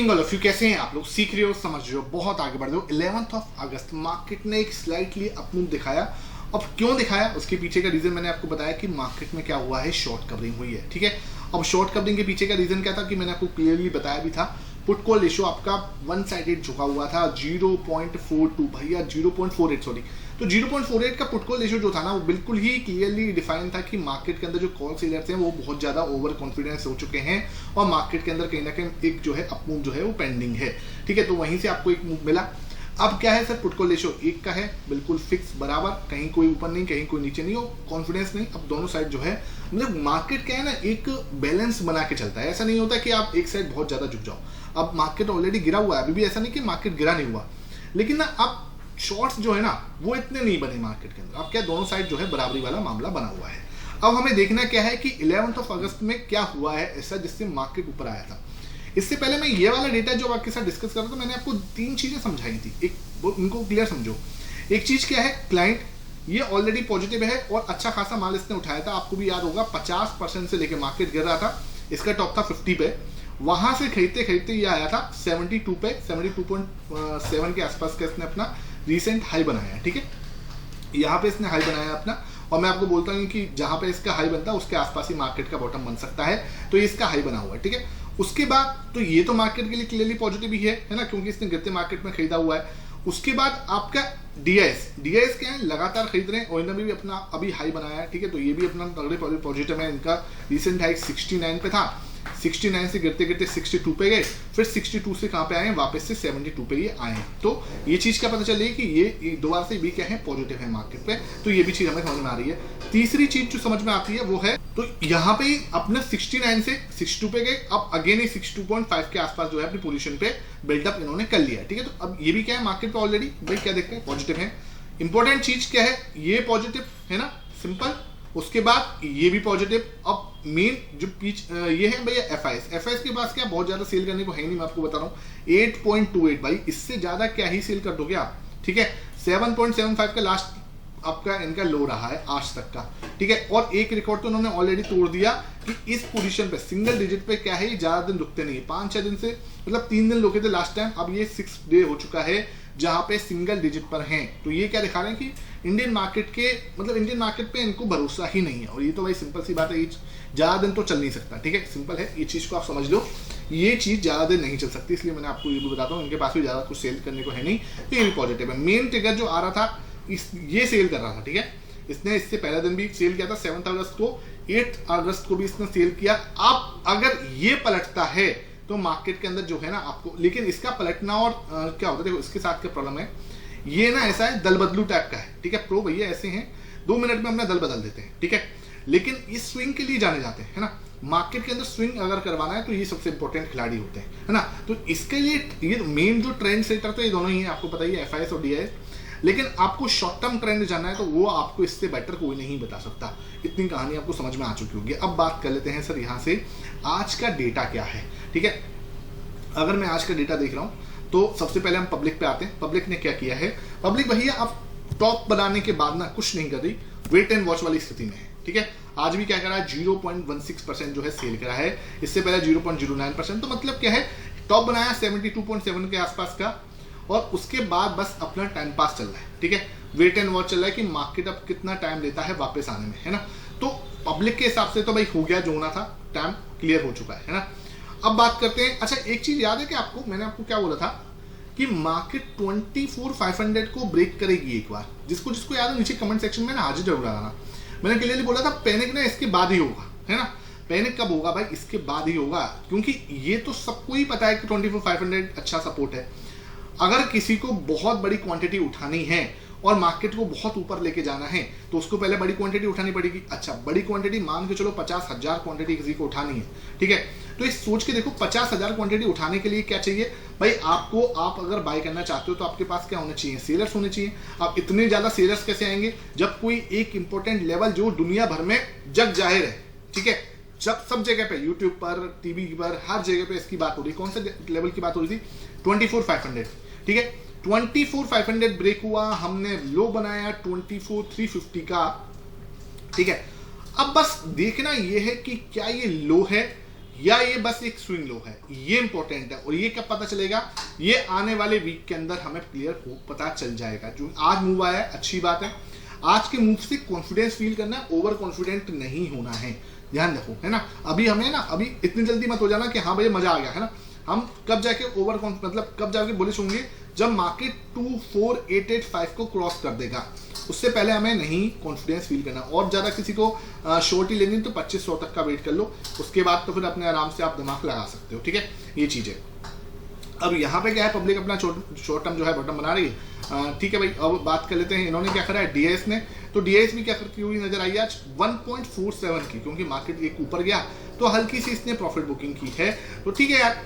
Evening all of you, कैसे हैं आप लोग? सीख रहे हो, समझ रहे हो, बहुत आगे बढ़ रहे हो। 11 अगस्त मार्केट ने एक स्लाइटली अप मूव दिखाया। अब क्यों दिखाया, उसके पीछे का रीजन मैंने आपको बताया कि मार्केट में क्या हुआ है, शॉर्ट कवरिंग हुई है। ठीक है, अब शॉर्ट कवरिंग के पीछे का रीजन क्या था कि मैंने आपको क्लियरली बताया भी था। पुट कॉल रेशियो आपका वन साइडेड झुका हुआ था 0.42 भैया 0.48 सॉरी। तो 0.48 का पुट कॉल रेशियो जो था ना, वो बिल्कुल ही क्लियरली डिफाइन था कि मार्केट के अंदर जो कॉल सेलर्स हैं वो बहुत ज्यादा ओवर कॉन्फिडेंस हो चुके हैं और मार्केट के अंदर कहीं ना कहीं एक जो है अप मूव जो है वो पेंडिंग है। ठीक है, तो वहीं से आपको एक मूव मिला। अब क्या है सर, पुट कॉल रेशियो 1 का है, बिल्कुल फिक्स बराबर, कहीं कोई ऊपर नहीं कहीं कोई नीचे नहीं हो, कॉन्फिडेंस नहीं। अब दोनों साइड जो है मतलब मार्केट क्या है ना, एक बैलेंस बना के चलता है। ऐसा नहीं होता कि आप एक साइड बहुत ज्यादा झुक जाओ। अब मार्केट ऑलरेडी गिरा हुआ है, अभी भी ऐसा नहीं कि मार्केट गिरा नहीं हुआ, लेकिन ना अब शॉर्ट्स जो है ना वो इतने नहीं बने मार्केट के अंदर। अब क्या, दोनों साइड जो है बराबरी वाला मामला बना हुआ है। अब हमें देखना क्या है कि 11 अगस्त में क्या हुआ है ऐसा जिससे मार्केट ऊपर आया था। इससे पहले मैं ये वाला डेटा जो आपके साथ डिस्कस कर रहा था, मैंने आपको 3 चीजें समझाई थी। एक इनको क्लियर समझो। एक चीज क्या है, क्लाइंट ये ऑलरेडी पॉजिटिव है और अच्छा खासा माल इसने उठाया था। आपको भी याद होगा 50% से लेके मार्केट गिर रहा था, इसका टॉप था 50 पे, वहां से खरीदते खरीदते ये आया था 72 पे, 72.7 के आसपास का इसने अपना रिसेंट हाई बनाया है। ठीक है, यहाँ पे इसने हाई बनाया अपना, और मैं आपको बोलता हूँ कि जहां पे इसका हाई बनता है उसके आसपास ही मार्केट का बॉटम बन सकता है। तो ये इसका हाई बना हुआ है। ठीक है, उसके बाद तो ये तो मार्केट के लिए क्लियरली पॉजिटिव ही है ना, क्योंकि इसने गिरते मार्केट में खरीदा हुआ है। उसके बाद आपका डीआईएस क्या है, लगातार खरीद रहे हैं और इन्होंने भी अपना अभी हाई बनाया है। ठीक है, तो ये भी अपना तगड़े पॉजिटिव है। इनका रिसेंट हाई 69 पे था, 69 से गिरते गिरते 62 पे गए, फिर 62 से कहां पे आए, वापस से 72 पे ये आए। तो ये चीज क्या पता चल रही है कि ये दोबारा से भी क्या है, पॉजिटिव है मार्केट पे। तो ये भी चीज हमें समझ में आ रही है। तीसरी चीज जो समझ में आती है वो है, तो यहाँ पे अपने 69 से 62 पे गए, अब अगेन 62.5 के आसपास जो है अपनी पोजीशन पे बिल्डअप इन्होंने कर लिया। ठीक है, तो अब ये भी क्या है, मार्केट पे ऑलरेडी भाई क्या देखते हैं, पॉजिटिव है। इंपॉर्टेंट चीज क्या है, ये पॉजिटिव है ना, सिंपल। उसके बाद ये भी पॉजिटिव। अब मेन जो ये है भैया एफआईएस के पास क्या बहुत ज्यादा सेल करने को है नहीं, मैं आपको बता रहा हूँ 8.28 भाई, इससे ज्यादा क्या ही सेल कर दोगे आप। ठीक है, 7.75 का लास्ट आपका इनका लो रहा है आज तक का। ठीक है, और एक रिकॉर्ड तो उन्होंने ऑलरेडी तोड़ दिया कि इस पोजीशन पे सिंगल डिजिट पे क्या है, ज्यादा दिन रुकते नहीं है। 5-6 दिन से मतलब 3 दिन रुके थे लास्ट टाइम, अब ये 6 डे हो चुका है जहां पे सिंगल डिजिट पर हैं। तो ये क्या दिखा रहे हैं कि इंडियन मार्केट के मतलब इंडियन मार्केट पे इनको भरोसा ही नहीं है। और ये तो भाई सिंपल सी बात है, ज्यादा दिन तो चल नहीं सकता। ठीक है, सिंपल है, ये चीज को आप समझ लो, ये चीज ज्यादा दिन नहीं चल सकती। इसलिए मैंने आपको ये भी बताता हूँ, इनके पास भी ज्यादा कुछ सेल करने को है नहीं, तो ये भी पॉजिटिव है। मेन ट्रिगर जो आ रहा था ये सेल कर रहा था। ठीक है, इसने इससे पहले दिन भी सेल किया था 7 अगस्त को, 8 अगस्त को भी इसने सेल किया। अब अगर ये पलटता है तो मार्केट के अंदर जो है ना आपको, लेकिन इसका पलटना और क्या होता है, देखो इसके साथ क्या प्रॉब्लम है, ये ना ऐसा है दल बदलू टाइप का है। ठीक है, प्रो भैया ऐसे हैं 2 मिनट में अपना दल बदल देते हैं। ठीक है, लेकिन इस स्विंग के लिए जाने जाते हैं, है ना। मार्केट के अंदर स्विंग अगर करवाना है तो ये सबसे इंपॉर्टेंट खिलाड़ी होते हैं, है ना। तो इसके लिए ये मेन जो ट्रेंड सेटर तो ये दोनों ही है, आपको पता ही है, एफआईएस और डीआईएस। लेकिन आपको शॉर्ट टर्म ट्रेंड जानना है तो वो आपको इससे बेटर कोई नहीं बता सकता। इतनी कहानी आपको समझ में आ चुकी होगी। अब बात कर लेते हैं सर यहाँ से आज का डेटा क्या है। ठीक है, अगर मैं आज का डेटा देख रहा हूं तो सबसे पहले हम पब्लिक पे आते हैं। पब्लिक ने क्या किया है, पब्लिक भैया अब टॉप बनाने के बाद ना कुछ नहीं कर रही, वेट एंड वॉच वाली स्थिति में है। ठीक है, आज भी क्या करा है, 0.16% जो है सेल करा है, इससे पहले 0.09%। तो मतलब क्या है, टॉप बनाया 72.7 के आसपास का, और उसके बाद बस अपना टाइम पास चल रहा है। ठीक है, वेट एंड वॉच चल रहा है कि मार्केट अब कितना टाइम लेता है वापस आने में, है ना। तो पब्लिक के हिसाब से तो भाई हो गया, जो होना था, टाइम क्लियर हो चुका है ना। अब बात करते हैं, अच्छा एक चीज याद है कि आपको, मैंने आपको क्या बोला था कि मार्केट 24,500 को ब्रेक करेगी एक बार। जिसको जिसको याद है नीचे कमेंट सेक्शन में ना हाजिर जरूर लगाना। मैंने क्लियरली बोला था पैनिक ना इसके बाद ही होगा, है ना। पैनिक कब होगा भाई, इसके बाद ही होगा, क्योंकि ये तो सबको ही पता है कि 24,500 अच्छा सपोर्ट है। अगर किसी को बहुत बड़ी क्वांटिटी उठानी है और मार्केट को बहुत ऊपर लेके जाना है तो उसको पहले बड़ी क्वांटिटी उठानी पड़ेगी। अच्छा, बड़ी क्वांटिटी मान के चलो 50,000 क्वांटिटी किसी को उठानी है। ठीक है, तो इस सोच के देखो 50,000 क्वांटिटी उठाने के लिए क्या चाहिए भाई आपको, आप अगर बाय करना चाहते हो तो आपके पास क्या होना चाहिए, सेलर्स होने चाहिए। अब इतने ज्यादा सेलर्स कैसे आएंगे, जब कोई एक इंपॉर्टेंट लेवल जो दुनिया भर में जग जाहिर है, ठीक है, जब सब जगह पे यूट्यूब पर, टीवी पर, हर जगह पे इसकी बात हो रही, कौन से लेवल की बात हो रही थी, 24,500। ठीक है, 24,500 ब्रेक हुआ, हमने लो बनाया 24,350 का। ठीक है, अब बस देखना यह है कि क्या ये लो है या ये बस एक स्विंग लो है, ये इंपॉर्टेंट है। और ये कब पता चलेगा, ये आने वाले वीक के अंदर हमें क्लियर हो पता चल जाएगा। जो आज मूव आया है अच्छी बात है, आज के मूव से कॉन्फिडेंस फील करना है, ओवर कॉन्फिडेंट नहीं होना है, ध्यान रखो, है ना। अभी हमें ना अभी इतनी जल्दी मत हो जाना कि हाँ भैया मजा आ गया, है ना। हम कब जाके ओवर मतलब कब जाके बुलिश होंगे, जब मार्केट 24885 को क्रॉस कर देगा, उससे पहले हमें नहीं कॉन्फिडेंस फील करना। और ज़्यादा किसी को शॉर्ट ही लेनी तो 2500 तक का वेट कर लो, उसके बाद तो फिर अपने आराम से आप दिमाग लगा सकते हो, ठीक है, ये चीज़ है। अब यहाँ पे क्या है, पब्लिक अपना शॉर्ट टर्म जो है बॉटम बना रही है, ठीक है भाई। अब बात कर लेते हैं इन्होंने क्या करा है डीआईएस ने। तो डीआईएस भी क्या करती हुई नजर आई आज 1.47 की, क्योंकि मार्केट एक ऊपर गया तो हल्की सी इसने प्रॉफिट बुकिंग की है, तो ठीक है यार,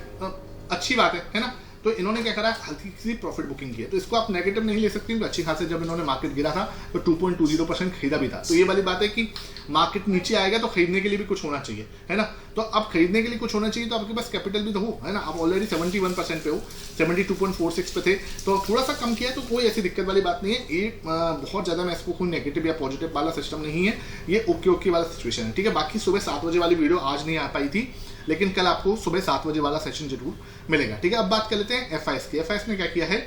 अच्छी बात है ना। तो इन्होंने क्या करा, हल्की सी प्रॉफिट बुकिंग की है, तो इसको आप नेगेटिव नहीं ले सकते। तो अच्छी खासी जब इन्होंने मार्केट गिरा था तो 2.20% खरीदा भी था। तो ये वाली बात है कि मार्केट नीचे आएगा तो खरीदने के लिए भी कुछ होना चाहिए, है ना। तो अब खरीदने के लिए कुछ होना चाहिए तो आपके पास कैपिटल भी तो हो, है ना। आप ऑलरेडी 71% पे हो, 72.46 पे थे, तो थोड़ा सा कम किया तो कोई ऐसी दिक्कत वाली बात नहीं है। ये बहुत ज़्यादा मैं इसको कोई नेगेटिव या पॉजिटिव वाला सिस्टम नहीं है, ये ओके वाला सिचुएशन है, ठीक है। बाकी सुबह 7 बजे वाली वीडियो आज नहीं आ पाई थी, लेकिन कल आपको सुबह 7 बजे वाला सेशन जरूर मिलेगा, ठीक है। अब बात कर लेते हैं एफआईएस की। एफआईएस ने क्या किया है,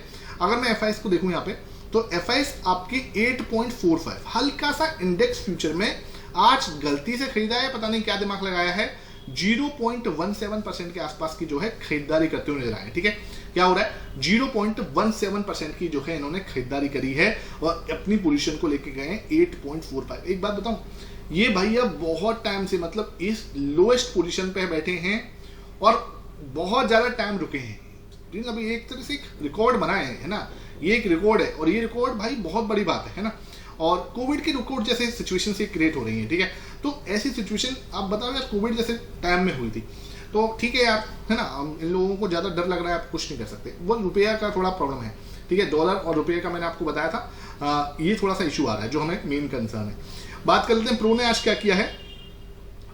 अगर मैं एफआईएस को देखूं यहाँ पे, तो एफआईएस आपकी 8.45 हल्का सा इंडेक्स फ्यूचर में आज गलती से खरीदा है, पता नहीं क्या दिमाग लगाया है, 0.17% के आसपास की जो है खरीदारी करते हुए नजर आए, ठीक है। क्या हो रहा है, 0.17% की जो है इन्होंने खरीदारी करी है और अपनी पोजीशन को लेके गए 8.45। एक बात बताऊं, ये भैया बहुत टाइम से मतलब इस लोएस्ट पोजीशन पे बैठे हैं और बहुत ज्यादा टाइम रुके हैं। अभी एक तरह से एक रिकॉर्ड बनाए हैं, है ना, ये एक रिकॉर्ड है और ये रिकॉर्ड भाई बहुत बड़ी बात है ना। और कोविड के रिकॉर्ड जैसे सिचुएशन से क्रिएट हो रही है, ठीक है। तो ऐसी सिचुएशन आप बताओ यार, कोविड जैसे टाइम में हुई थी, तो ठीक है यार, है ना। इन लोगों को ज्यादा डर लग रहा है, आप कुछ नहीं कर सकते। वो रुपया का थोड़ा प्रॉब्लम है, ठीक है। डॉलर और रुपये का मैंने आपको बताया था, ये थोड़ा सा इशू आ रहा है जो हमें मेन कंसर्न है। बात कर लेते हैं प्रो ने आज क्या किया है।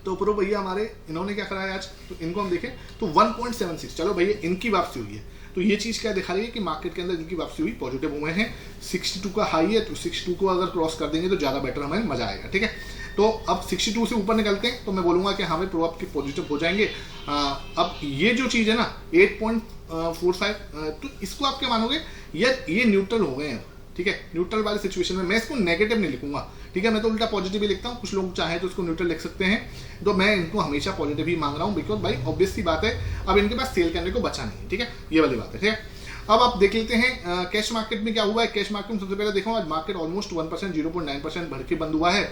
तो प्रो भैया हमारे इन्होंने क्या करा है आज, तो इनको हम देखें तो 1.76, चलो भैया इनकी वापसी हुई है। तो ये चीज़ क्या दिखा रही है कि मार्केट के अंदर इनकी वापसी हुई, पॉजिटिव हुए हैं। 62 का हाई है, तो 62 को अगर क्रॉस कर देंगे तो ज़्यादा बेटर हमें मजा आएगा, ठीक है। तो अब 62 से ऊपर निकलते हैं तो मैं बोलूँगा कि हमें प्रो आपके पॉजिटिव हो जाएंगे। अब ये जो चीज़ है ना 8.45, तो इसको आप क्या मानोगे, ये न्यूट्रल हो गए हैं, ठीक है। न्यूट्रल वाली सिचुएशन में मैं इसको नेगेटिव नहीं लिखूंगा, ठीक है। मैं तो उल्टा पॉजिटिव ही लिखता हूँ, कुछ लोग चाहे तो इसको न्यूट्रल लिख सकते हैं, तो मैं इनको हमेशा पॉजिटिव ही मांग रहा हूँ, बिकॉज भाई ऑब्वियस सी बात है अब इनके पास सेल करने को बचा नहीं, ठीक है, ये वाली बात है, ठीक है। अब आप देख लेते हैं कैश मार्केट में क्या हुआ है। कैश मार्केट में सबसे पहले देखो आज मार्केट ऑलमोस्ट 1%, 0.9% बढ़ के बंद हुआ है।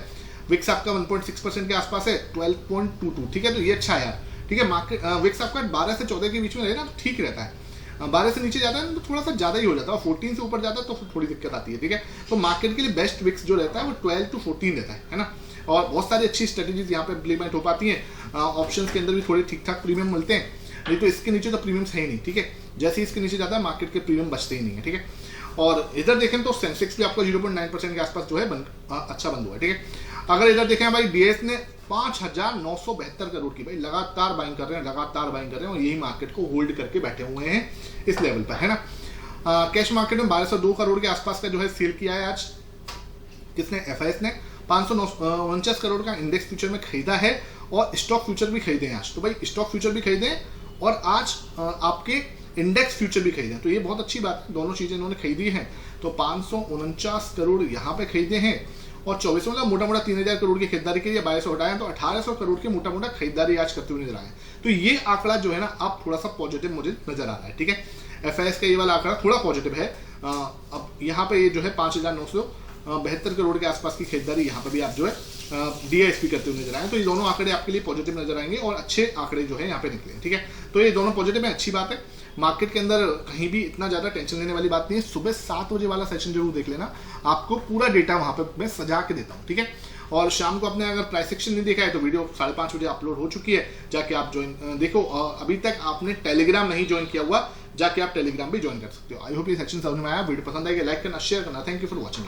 विक्स आपका 1.6% के आसपास है, 12.22, ठीक है। तो ये अच्छा है यार, ठीक है। मार्केट विक्स आपका 12 से 14 के बीच में रहे ना तो ठीक रहता है, 12 से नीचे जाता है तो थोड़ा सा ज्यादा ही हो जाता है, और 14 से ऊपर जाता है तो फिर थोड़ी दिक्कत आती है, ठीक है। तो मार्केट के लिए बेस्ट विक्स जो रहता है वो 12 to 14 रहता है ना। और बहुत सारी अच्छी स्ट्रेटेजीज यहाँ पे इम्प्लीमेंट हो पाती हैं। ऑप्शंस के अंदर भी थोड़े ठीक ठाक प्रीमियम मिलते हैं, नहीं तो इसके नीचे तो प्रीमियम्स है ही नहीं, ठीक है। जैसे ही इसके नीचे जाता है मार्केट के प्रीमियम बचते ही नहीं है, ठीक है। और इधर देखें तो सेंसेक्स भी आपका 0.9% के आसपास जो है अच्छा बंद हुआ है, ठीक है। अगर इधर देखें भाई डीएस ने 5,972 करोड़ की भाई लगातार बाइंग कर रहे हैं, लगातार बाइंग कर रहे हैं, और यही मार्केट को होल्ड करके बैठे हुए हैं इस लेवल पर, है ना। कैश मार्केट में 1202 करोड़ के आसपास का जो है सेल किया है आज किसने, एफआईएस ने। 549 करोड़ का इंडेक्स फ्यूचर में खरीदा है और स्टॉक फ्यूचर भी खरीदे हैं आज। तो भाई स्टॉक फ्यूचर भी खरीदे और आज आपके इंडेक्स फ्यूचर भी खरीदे, तो ये बहुत अच्छी बात है, दोनों चीजें इन्होंने खरीदी हैं। तो 549 करोड़ यहाँ पे खरीदे हैं और 24 मतलब मोटा मोटा 3000 करोड़ की खरीदारी के लिए 2200 हटाए, तो 1800 करोड़ की मोटा मोटा खरीदारी आज करते हुए नजर आए। तो ये आंकड़ा जो है ना अब थोड़ा सा पॉजिटिव मुझे नजर आ रहा है, ठीक है। एफआईएस का ये वाला आंकड़ा थोड़ा पॉजिटिव है। अब यहाँ पे ये जो है 5,972 करोड़ के आसपास की खरीदारी यहाँ पे भी आप जो है डीआईएसपी करते हुए नजर आए। तो ये दोनों आंकड़े आपके लिए पॉजिटिव नजर आएंगे और अच्छे आंकड़े जो है यहाँ पे निकले, ठीक है। तो ये दोनों पॉजिटिव है, अच्छी बात है। मार्केट के अंदर कहीं भी इतना ज्यादा टेंशन लेने वाली बात नहीं है। सुबह 7 बजे वाला सेशन जरूर देख लेना, आपको पूरा डेटा वहां पे मैं सजा के देता हूँ, ठीक है। और शाम को आपने अगर प्राइस सेक्शन नहीं देखा है तो वीडियो 5:30 बजे अपलोड हो चुकी है, जाके आप ज्वाइन देखो। अभी तक आपने टेलीग्राम नहीं ज्वाइन किया हुआ, जाके आप टेलीग्राम भी ज्वाइन कर सकते हो। आई होप ये सेक्शन समझ में आया। वीडियो पसंद आएगा लाइक करना, शेयर करना। Thank you for watching.